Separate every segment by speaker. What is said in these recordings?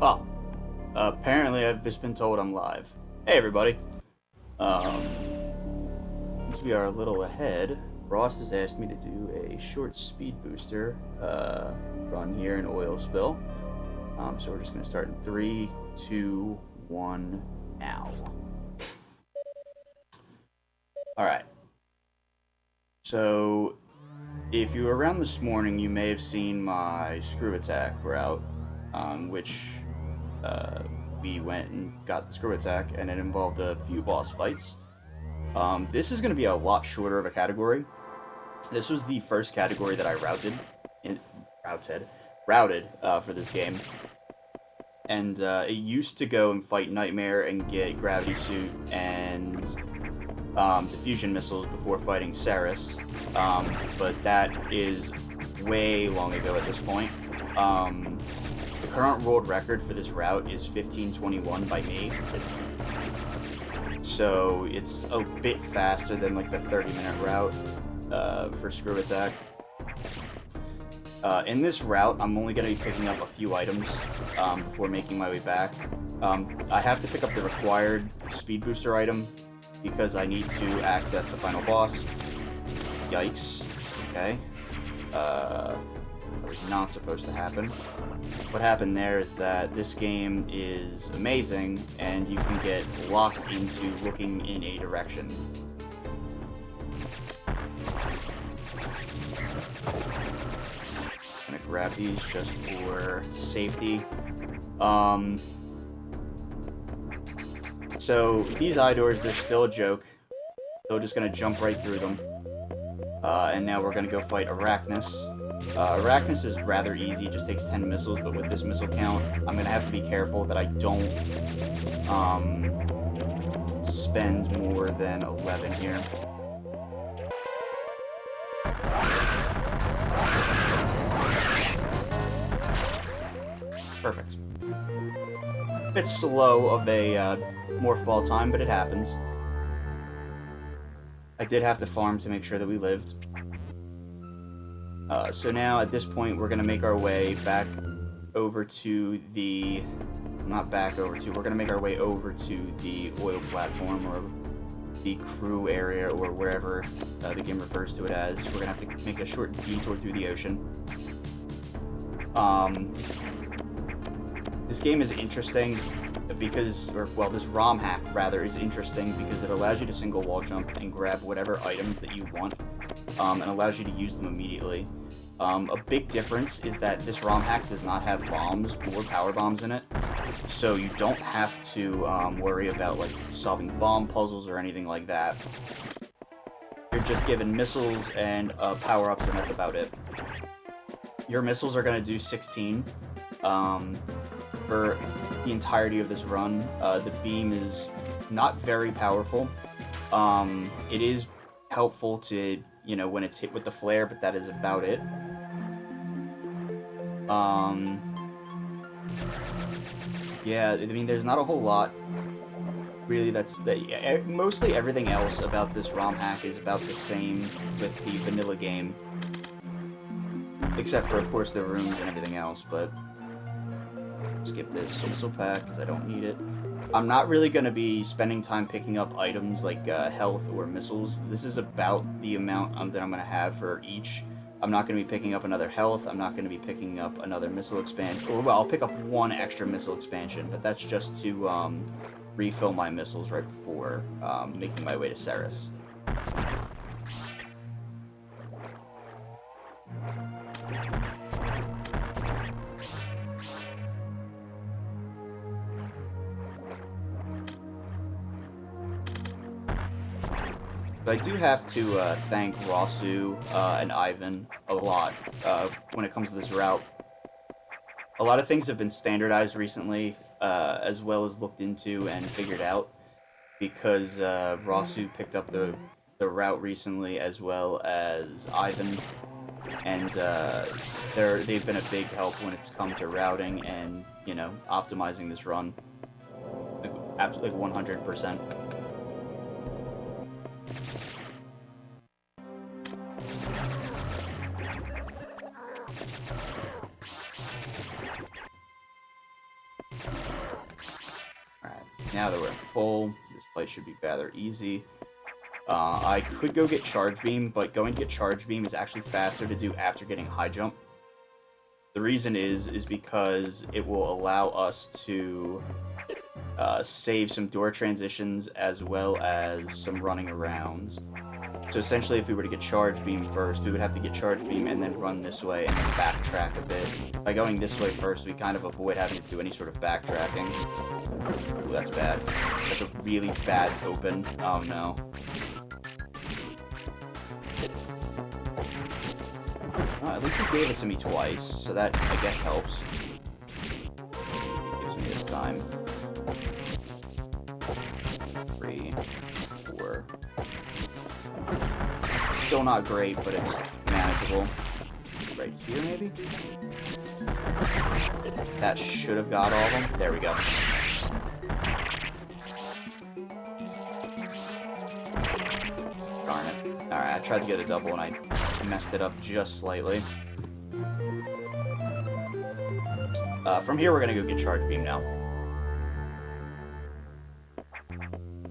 Speaker 1: Oh, apparently I've just been told I'm live. Hey everybody. Since we are a little ahead, Ross has asked me to do a short speed booster run here in oil spill. So we're just going to start in 3, 2, 1, now. Alright. So, if you were around this morning, you may have seen my screw attack route, which we went and got the screw attack, and it involved a few boss fights. This is going to be a lot shorter of a category. This was the first category that I routed for this game. And it used to go and fight Nightmare and get Gravity Suit and diffusion missiles before fighting Ceres, but that is way long ago at this point. The current world record for this route is 15:21 by me, so it's a bit faster than like the 30-minute route for Screw Attack. In this route, I'm only going to be picking up a few items before making my way back. I have to pick up the required Speed Booster item because I need to access the final boss. Yikes. Okay. That was not supposed to happen. What happened there is that this game is amazing, and you can get locked into looking in a direction. I'm gonna grab these just for safety. So these eye doors, they're still a joke. So we're just gonna jump right through them. And now we're gonna go fight Arachnus. Arachnus is rather easy, it just takes 10 missiles, but with this missile count, I'm gonna have to be careful that I don't spend more than 11 here. Perfect. Bit slow of a morph ball time, but it happens. I did have to farm to make sure that we lived. So now, at this point, we're going to make our way back over to the... Not back over to, we're going to make our way over to the oil platform, or the crew area, or wherever the game refers to it as. We're going to have to make a short detour through the ocean. This game is interesting because, this ROM hack, rather, is interesting because it allows you to single wall jump and grab whatever items that you want, and allows you to use them immediately. A big difference is that this ROM hack does not have bombs or power bombs in it, so you don't have to worry about like solving bomb puzzles or anything like that. You're just given missiles and power-ups, and that's about it. Your missiles are going to do 16 for the entirety of this run. The beam is not very powerful. It is helpful to, when it's hit with the flare, but that is about it. Yeah, I mean, there's not a whole lot, really, mostly everything else about this ROM hack is about the same with the vanilla game. Except for, of course, the rooms and everything else, but... Skip this missile pack, because I don't need it. I'm not really going to be spending time picking up items like health or missiles. This is about the amount that I'm going to have for each. I'm not going to be picking up another health. I'm not going to be picking up another missile expansion. Or, well, I'll pick up one extra missile expansion, but that's just to refill my missiles right before making my way to Ceres. I do have to thank Rosu and Ivan a lot when it comes to this route. A lot of things have been standardized recently, as well as looked into and figured out, because Rosu picked up the route recently, as well as Ivan, and they've been a big help when it's come to routing and, optimizing this run. Absolutely 100%. Now that we're full, this fight should be rather easy. I could go get Charge Beam, but going to get Charge Beam is actually faster to do after getting High Jump. The reason is because it will allow us to save some door transitions as well as some running around. So essentially, if we were to get Charge Beam first, we would have to get Charge Beam and then run this way and then backtrack a bit. By going this way first, we kind of avoid having to do any sort of backtracking. Ooh, that's bad. That's a really bad open. Oh no. Oh, at least he gave it to me twice, so that, I guess, helps. It gives me this time. 3, 4. Still not great, but it's manageable. Right here, maybe? That should have got all of them. There we go. Darn it. Alright, I tried to get a double and I messed it up just slightly. From here, we're gonna go get Charge Beam now.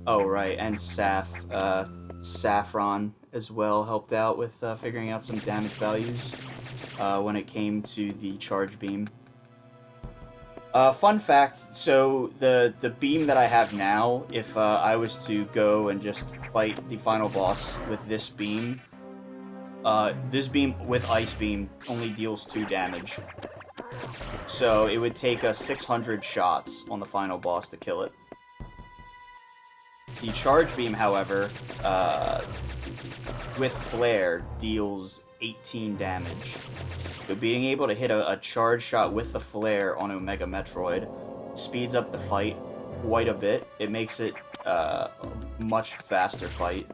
Speaker 1: Oh, right, and Saffron as well helped out with figuring out some damage values when it came to the Charge Beam. Fun fact, so the beam that I have now, if I was to go and just fight the final boss with this beam with Ice Beam only deals 2 damage. So it would take us 600 shots on the final boss to kill it. The Charge Beam, however, with Flare, deals 18 damage. So being able to hit a charge shot with the Flare on Omega Metroid speeds up the fight quite a bit. It makes it a much faster fight.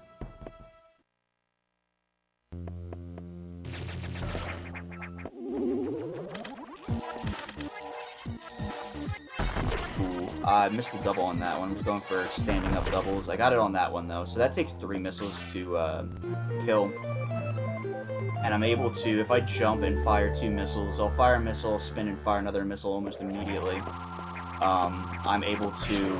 Speaker 1: I missed the double on that one. I was going for standing up doubles. I got it on that one, though. So that takes 3 missiles to kill. And I'm able to, if I jump and fire 2 missiles, I'll fire a missile, spin and fire another missile almost immediately. I'm able to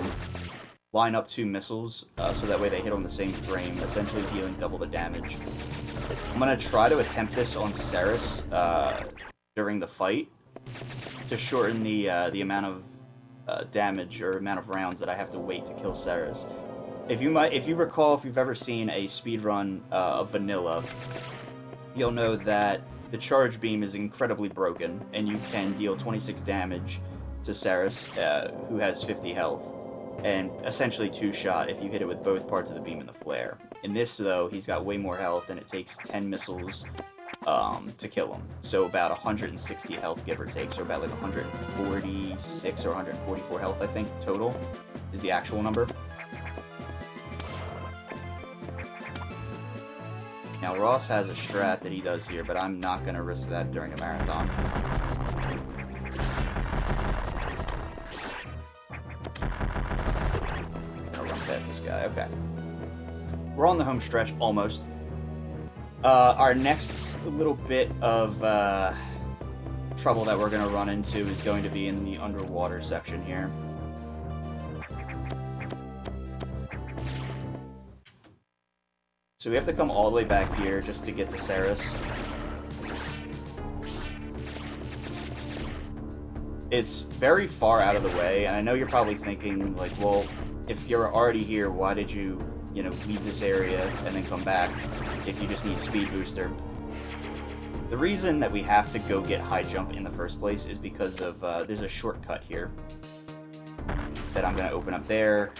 Speaker 1: line up 2 missiles, so that way they hit on the same frame, essentially dealing double the damage. I'm going to try to attempt this on Ceres during the fight to shorten the amount of damage or amount of rounds that I have to wait to kill Ceres. If you recall, if you've ever seen a speedrun of Vanilla, you'll know that the Charge Beam is incredibly broken, and you can deal 26 damage to Ceres, who has 50 health, and essentially 2-shot if you hit it with both parts of the beam and the flare. In this, though, he's got way more health, and it takes 10 missiles to kill him. So about 160 health, give or take, so about like 146 or 144 health, I think, total, is the actual number. Now, Ross has a strat that he does here, but I'm not going to risk that during a marathon. I'll run past this guy. Okay. We're on the home stretch, almost. Our next little bit of trouble that we're going to run into is going to be in the underwater section here. So we have to come all the way back here just to get to Ceres. It's very far out of the way, and I know you're probably thinking, like, well, if you're already here, why did you, leave this area and then come back if you just need Speedbooster? The reason that we have to go get high jump in the first place is because of, there's a shortcut here that I'm going to open up there.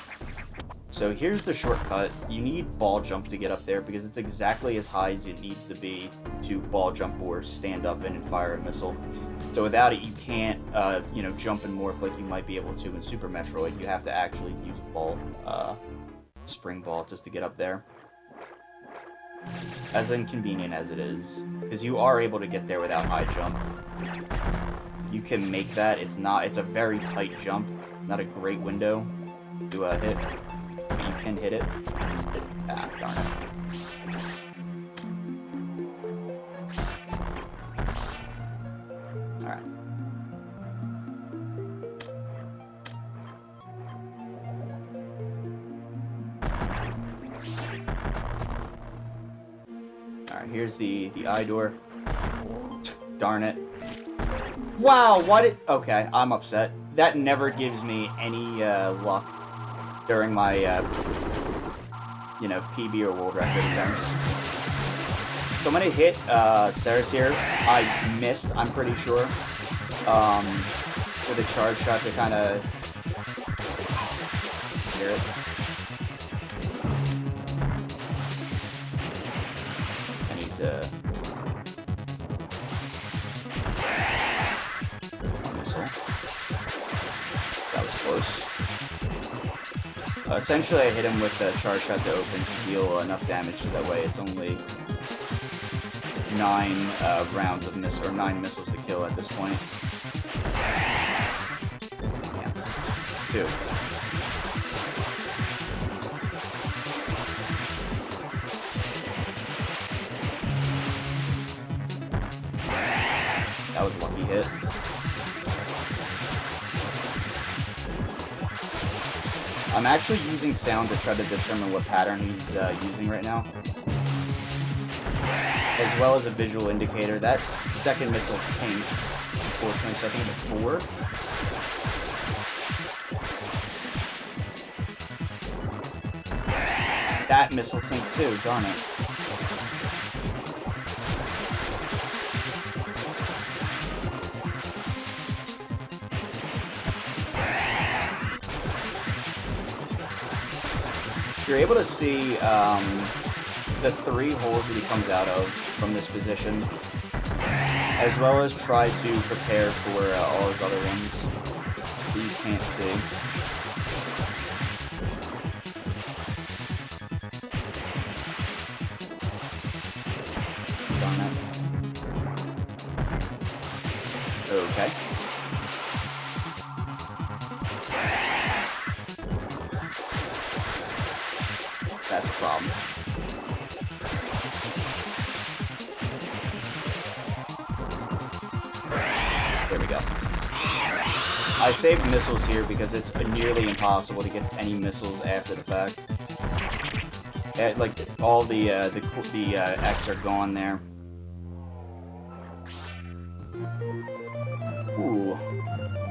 Speaker 1: So here's the shortcut. You need ball jump to get up there because it's exactly as high as it needs to be to ball jump or stand up and fire a missile. So without it, you can't, jump and morph like you might be able to in Super Metroid. You have to actually use ball, spring ball just to get up there. As inconvenient as it is, because you are able to get there without high jump. You can make that. It's a very tight jump, not a great window to hit. But you can hit it. Ah, darn it. Alright. Alright, here's the eye door. Darn it. Wow, what it... Okay, I'm upset. That never gives me any luck during my, you know, PB or world record attempts. So I'm gonna hit Ceres here. I missed, I'm pretty sure. With a charge shot to kind of... Hear it. I need to... That was close. Essentially, I hit him with a charge shot to open to deal enough damage so that way it's only 9 rounds of miss or 9 missiles to kill at this point. Yeah. 2. That was a lucky hit. I'm actually using sound to try to determine what pattern he's using right now. As well as a visual indicator. That second missile tanked, unfortunately, so I think I'm at 4. That missile tanked too, darn it. You're able to see the 3 holes that he comes out of from this position, as well as try to prepare for all his other ones that you can't see. Darn it. Okay. That's a problem. There we go. I saved missiles here because it's nearly impossible to get any missiles after the fact. Like, all the X are gone there. Ooh.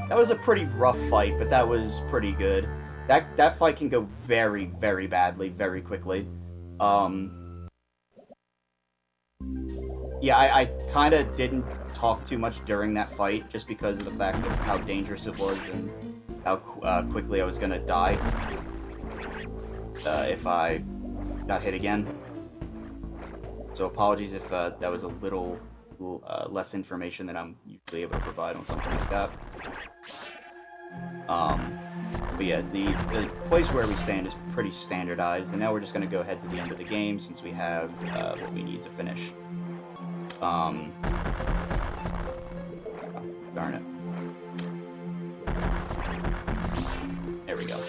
Speaker 1: That was a pretty rough fight, but that was pretty good. That fight can go very, very badly, very quickly. Yeah, I kind of didn't talk too much during that fight, just because of the fact of how dangerous it was and how quickly I was gonna die if I got hit again. So apologies if that was a little less information than I'm usually able to provide on something like that. But yeah, the place where we stand is pretty standardized, and now we're just going to go ahead to the end of the game since we have what we need to finish. Oh, darn it. There we go.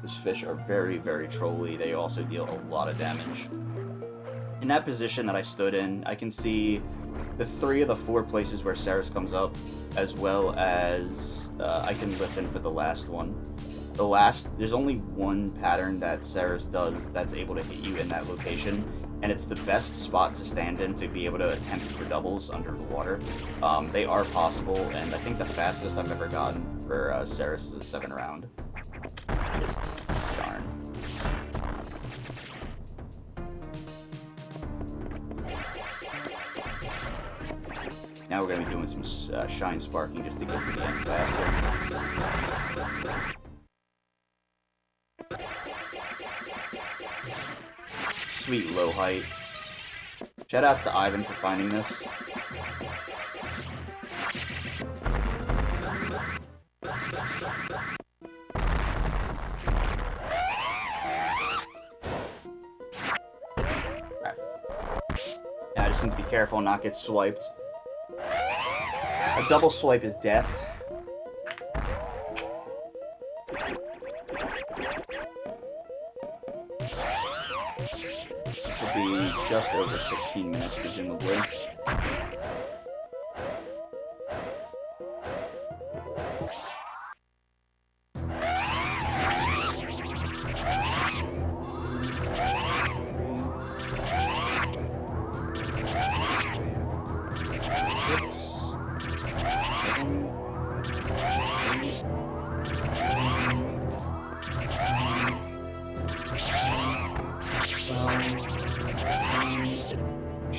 Speaker 1: These fish are very, very trolly. They also deal a lot of damage. In that position that I stood in, I can see the 3 of the 4 places where Ceres comes up, as well as I can listen for the last one. There's only one pattern that Ceres does that's able to hit you in that location, and it's the best spot to stand in to be able to attempt for doubles under the water. They are possible, and I think the fastest I've ever gotten for Ceres is a 7 round. Darn. Now we're going to be doing some shine sparking just to get to the end faster. Sweet low height. Shoutouts to Ivan for finding this. Alright. Now I just need to be careful and not get swiped. A double swipe is death. This will be just over 16 minutes, presumably.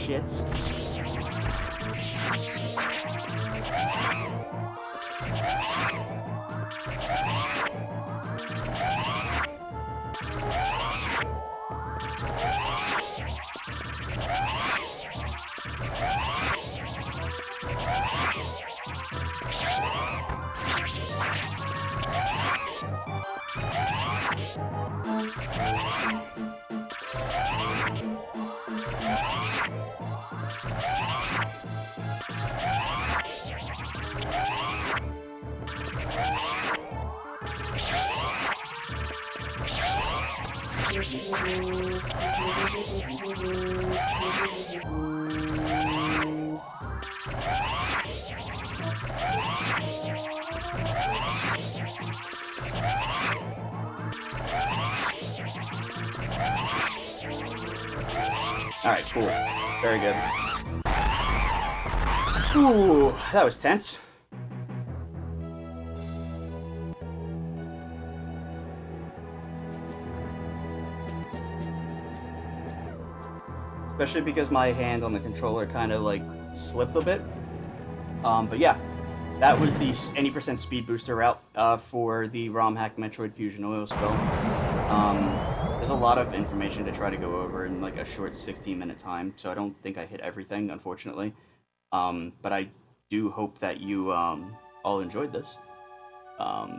Speaker 1: shit. Alright, cool. Very good. Ooh, that was tense. Especially because my hand on the controller kind of like slipped a bit. But yeah, that was the any percent speed booster route for the ROM hack Metroid Fusion oil spill. There's a lot of information to try to go over in like a short 16-minute time, so I don't think I hit everything, unfortunately. But I do hope that you all enjoyed this,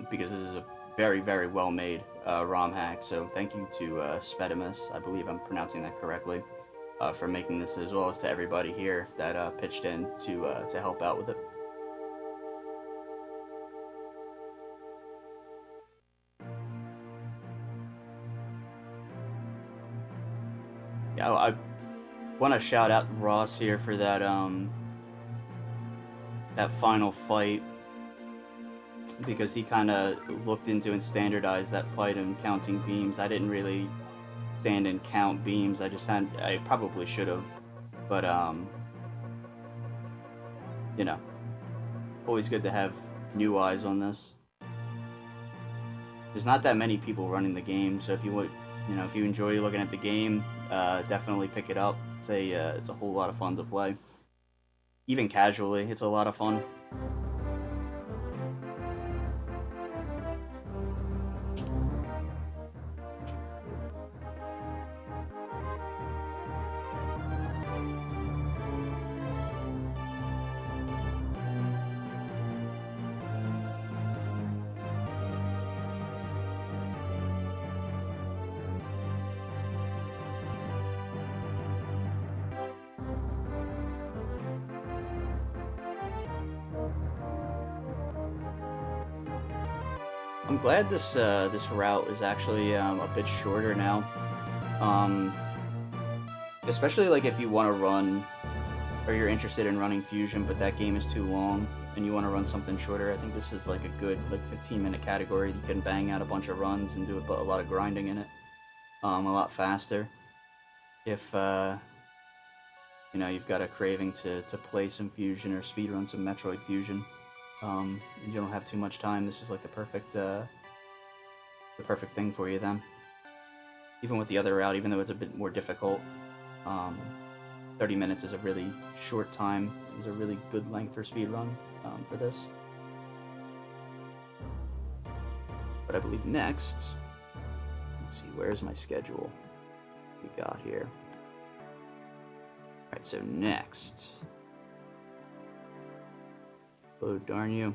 Speaker 1: because this is a very, very well-made ROM hack. So thank you to Spedimus, I believe I'm pronouncing that correctly, for making this, as well as to everybody here that pitched in to help out with it. Yeah, I want to shout out Ross here for that that final fight, because he kind of looked into and standardized that fight and counting beams. I didn't really stand and count beams. I probably should have, but you know, always good to have new eyes on this. There's not that many people running the game, so if you would, if you enjoy looking at the game, definitely pick it up. It's a whole lot of fun to play. Even casually, it's a lot of fun. I'm glad this route is actually a bit shorter now, especially like if you want to run, or you're interested in running Fusion, but that game is too long and you want to run something shorter. I think this is like a good 15-minute category. You can bang out a bunch of runs and do a lot of grinding in it, a lot faster. If you've got a craving to play some Fusion or speedrun some Metroid Fusion. You don't have too much time. This is like the perfect thing for you then. Even with the other route, even though it's a bit more difficult, 30 minutes is a really short time. It's a really good length for speedrun for this. But I believe next, let's see, where's my schedule? We got here. Alright, so next. Oh, darn you.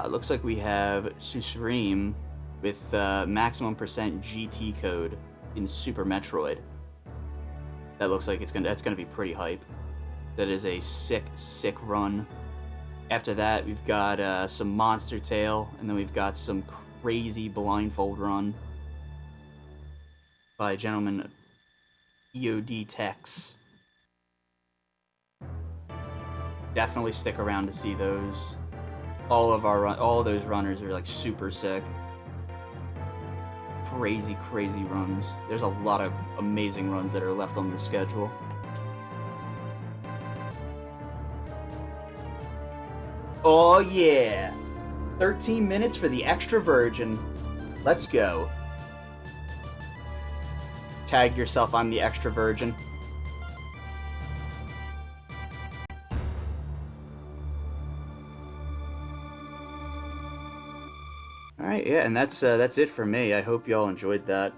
Speaker 1: Looks like we have Susream with maximum percent GT code in Super Metroid. That looks like that's gonna be pretty hype. That is a sick run. After that, we've got some Monster Tail, and then we've got some crazy blindfold run by a gentleman, EOD Tex. Definitely stick around to see those. All of those runners are like super sick. Crazy runs. There's a lot of amazing runs that are left on the schedule. Oh yeah! 13 minutes for the extra virgin. Let's go. Tag yourself, I'm the extra virgin. All right, yeah, and that's it for me. I hope y'all enjoyed that.